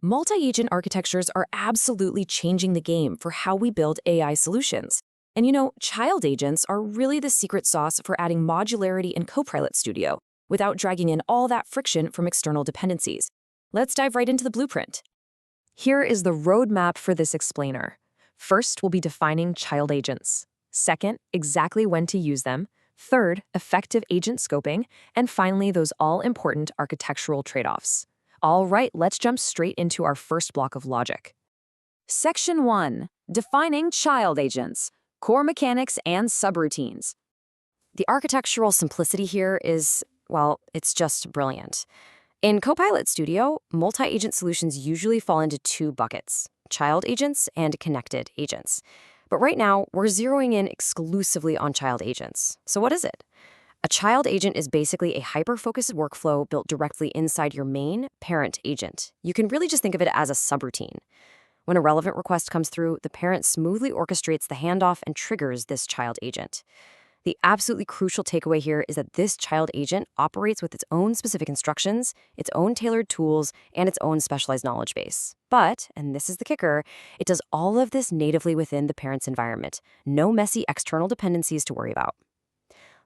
Multi-agent architectures are absolutely changing the game for how we build AI solutions. And child agents are really the secret sauce for adding modularity in Copilot Studio without dragging in all that friction from external dependencies. Let's dive right into the blueprint. Here is the roadmap for this explainer. First, we'll be defining child agents. Second, exactly when to use them. Third, effective agent scoping. And finally, those all-important architectural trade-offs. All right, let's jump straight into our first block of logic. Section 1. Defining child agents, core mechanics and subroutines. The architectural simplicity here is, well, it's just brilliant. In Copilot Studio, multi-agent solutions usually fall into two buckets, child agents and connected agents. But right now, we're zeroing in exclusively on child agents. So what is it? A child agent is basically a hyper-focused workflow built directly inside your main parent agent. You can really just think of it as a subroutine. When a relevant request comes through, the parent smoothly orchestrates the handoff and triggers this child agent. The absolutely crucial takeaway here is that this child agent operates with its own specific instructions, its own tailored tools, and its own specialized knowledge base. But, and this is the kicker, it does all of this natively within the parent's environment. No messy external dependencies to worry about.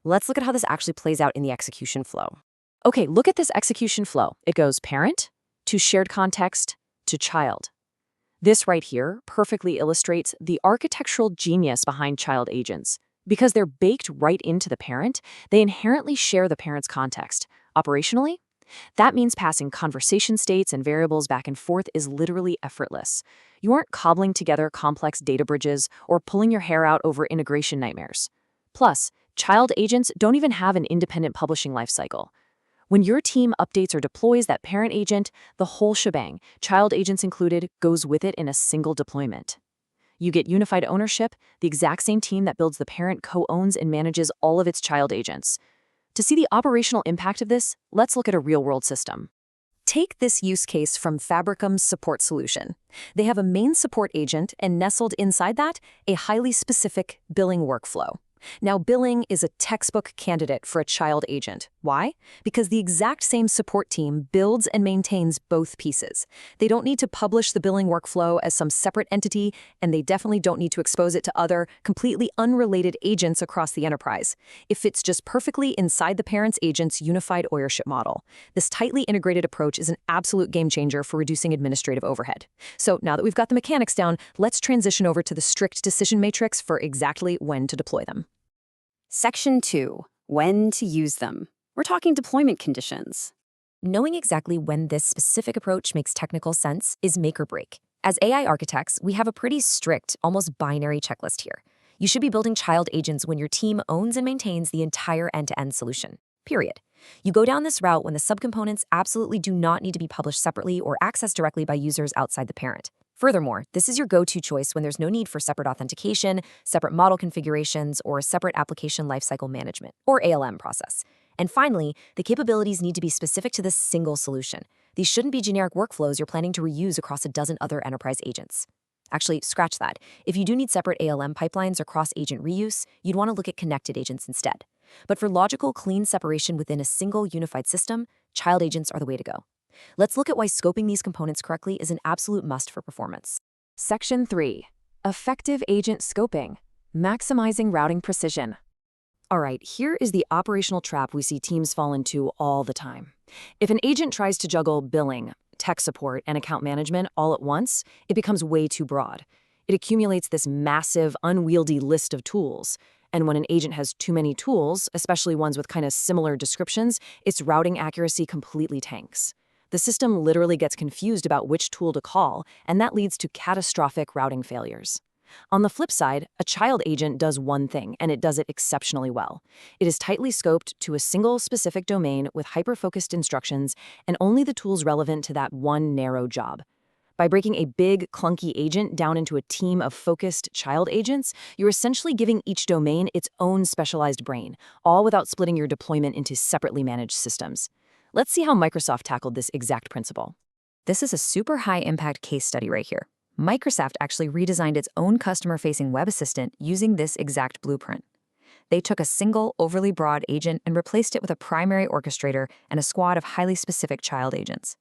Let's look at how this actually plays out in the execution flow. Okay, look at this execution flow. It goes parent to shared context to child. This right here perfectly illustrates the architectural genius behind child agents. Because they're baked right into the parent, they inherently share the parent's context. Operationally, that means passing conversation states and variables back and forth is literally effortless. You aren't cobbling together complex data bridges or pulling your hair out over integration nightmares. Plus, child agents don't even have an independent publishing lifecycle. When your team updates or deploys that parent agent, the whole shebang, child agents included, goes with it in a single deployment. You get unified ownership. The exact same team that builds the parent co-owns and manages all of its child agents. To see the operational impact of this, let's look at a real-world system. Take this use case from Fabricum's support solution. They have a main support agent, and nestled inside that, a highly specific billing workflow. Now, billing is a textbook candidate for a child agent. Why? Because the exact same support team builds and maintains both pieces. They don't need to publish the billing workflow as some separate entity, and they definitely don't need to expose it to other, completely unrelated agents across the enterprise. It fits just perfectly inside the parent's agent's unified ownership model. This tightly integrated approach is an absolute game changer for reducing administrative overhead. So now that we've got the mechanics down, let's transition over to the strict decision matrix for exactly when to deploy them. Section 2. When to use them. We're talking deployment conditions. Knowing exactly when this specific approach makes technical sense is make or break. As AI architects, we have a pretty strict, almost binary checklist here. You should be building child agents when your team owns and maintains the entire end-to-end solution. Period. You go down this route when the subcomponents absolutely do not need to be published separately or accessed directly by users outside the parent. Furthermore, this is your go-to choice when there's no need for separate authentication, separate model configurations, or a separate application lifecycle management, or ALM process. And finally, the capabilities need to be specific to this single solution. These shouldn't be generic workflows you're planning to reuse across a dozen other enterprise agents. Actually, scratch that. If you do need separate ALM pipelines or cross-agent reuse, you'd want to look at connected agents instead. But for logical, clean separation within a single unified system, child agents are the way to go. Let's look at why scoping these components correctly is an absolute must for performance. Section 3. Effective agent scoping. Maximizing routing precision. All right, here is the operational trap we see teams fall into all the time. If an agent tries to juggle billing, tech support, and account management all at once, it becomes way too broad. It accumulates this massive, unwieldy list of tools. And when an agent has too many tools, especially ones with kind of similar descriptions, its routing accuracy completely tanks. The system literally gets confused about which tool to call, and that leads to catastrophic routing failures. On the flip side, a child agent does one thing, and it does it exceptionally well. It is tightly scoped to a single specific domain with hyper-focused instructions and only the tools relevant to that one narrow job. By breaking a big, clunky agent down into a team of focused child agents, you're essentially giving each domain its own specialized brain, all without splitting your deployment into separately managed systems. Let's see how Microsoft tackled this exact principle. This is a super high-impact case study right here. Microsoft actually redesigned its own customer-facing web assistant using this exact blueprint. They took a single, overly broad agent and replaced it with a primary orchestrator and a squad of highly specific child agents.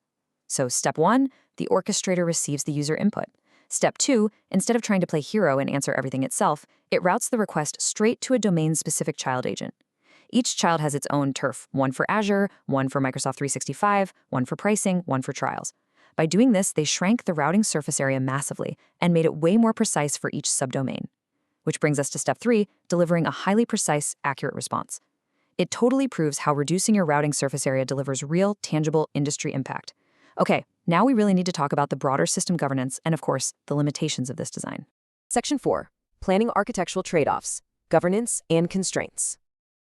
So step 1, the orchestrator receives the user input. Step 2, instead of trying to play hero and answer everything itself, it routes the request straight to a domain-specific child agent. Each child has its own turf, one for Azure, one for Microsoft 365, one for pricing, one for trials. By doing this, they shrank the routing surface area massively and made it way more precise for each subdomain. Which brings us to step 3, delivering a highly precise, accurate response. It totally proves how reducing your routing surface area delivers real, tangible industry impact. Okay, now we really need to talk about the broader system governance and, of course, the limitations of this design. Section 4. Planning architectural trade-offs, governance, and constraints.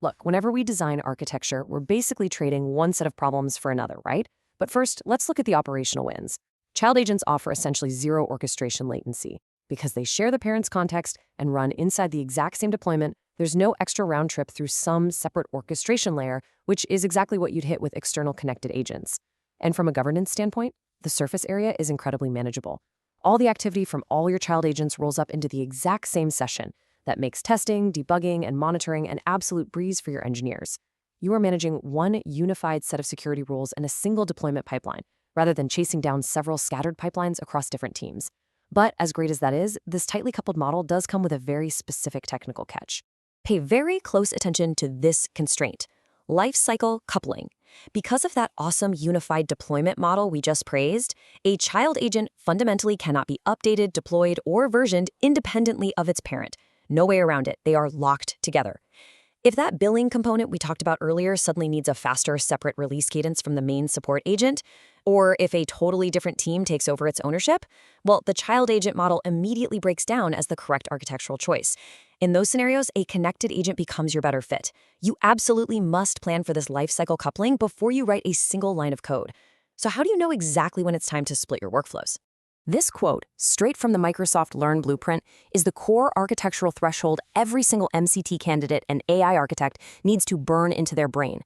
Look, whenever we design architecture, we're basically trading one set of problems for another, right? But first, let's look at the operational wins. Child agents offer essentially zero orchestration latency. Because they share the parent's context and run inside the exact same deployment, there's no extra round trip through some separate orchestration layer, which is exactly what you'd hit with external connected agents. And from a governance standpoint, the surface area is incredibly manageable. All the activity from all your child agents rolls up into the exact same session. That makes testing, debugging, and monitoring an absolute breeze for your engineers. You are managing one unified set of security rules and a single deployment pipeline, rather than chasing down several scattered pipelines across different teams. But as great as that is, this tightly coupled model does come with a very specific technical catch. Pay very close attention to this constraint: lifecycle coupling. Because of that awesome unified deployment model we just praised, a child agent fundamentally cannot be updated, deployed, or versioned independently of its parent. No way around it. They are locked together. If that billing component we talked about earlier suddenly needs a faster separate release cadence from the main support agent, or if a totally different team takes over its ownership, well, the child agent model immediately breaks down as the correct architectural choice. In those scenarios, a connected agent becomes your better fit. You absolutely must plan for this lifecycle coupling before you write a single line of code. So how do you know exactly when it's time to split your workflows? This quote, straight from the Microsoft Learn Blueprint, is the core architectural threshold every single MCT candidate and AI architect needs to burn into their brain.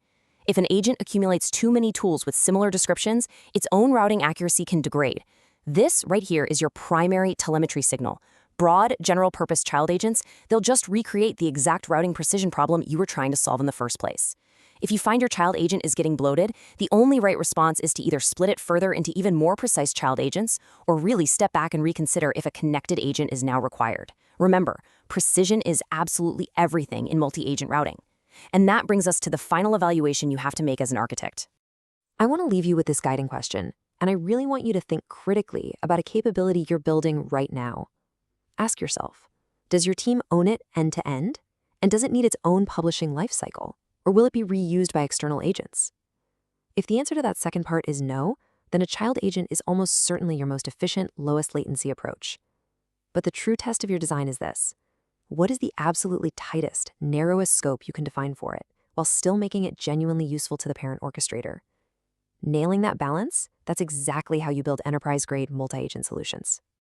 If an agent accumulates too many tools with similar descriptions, its own routing accuracy can degrade. This right here is your primary telemetry signal. Broad, general-purpose child agents, they'll just recreate the exact routing precision problem you were trying to solve in the first place. If you find your child agent is getting bloated, the only right response is to either split it further into even more precise child agents, or really step back and reconsider if a connected agent is now required. Remember, precision is absolutely everything in multi-agent routing. And that brings us to the final evaluation you have to make as an architect. I want to leave you with this guiding question, and I really want you to think critically about a capability you're building right now. Ask yourself, does your team own it end to end? And does it need its own publishing lifecycle? Or will it be reused by external agents? If the answer to that second part is no, then a child agent is almost certainly your most efficient, lowest latency approach. But the true test of your design is this: what is the absolutely tightest, narrowest scope you can define for it, while still making it genuinely useful to the parent orchestrator? Nailing that balance, that's exactly how you build enterprise-grade multi-agent solutions.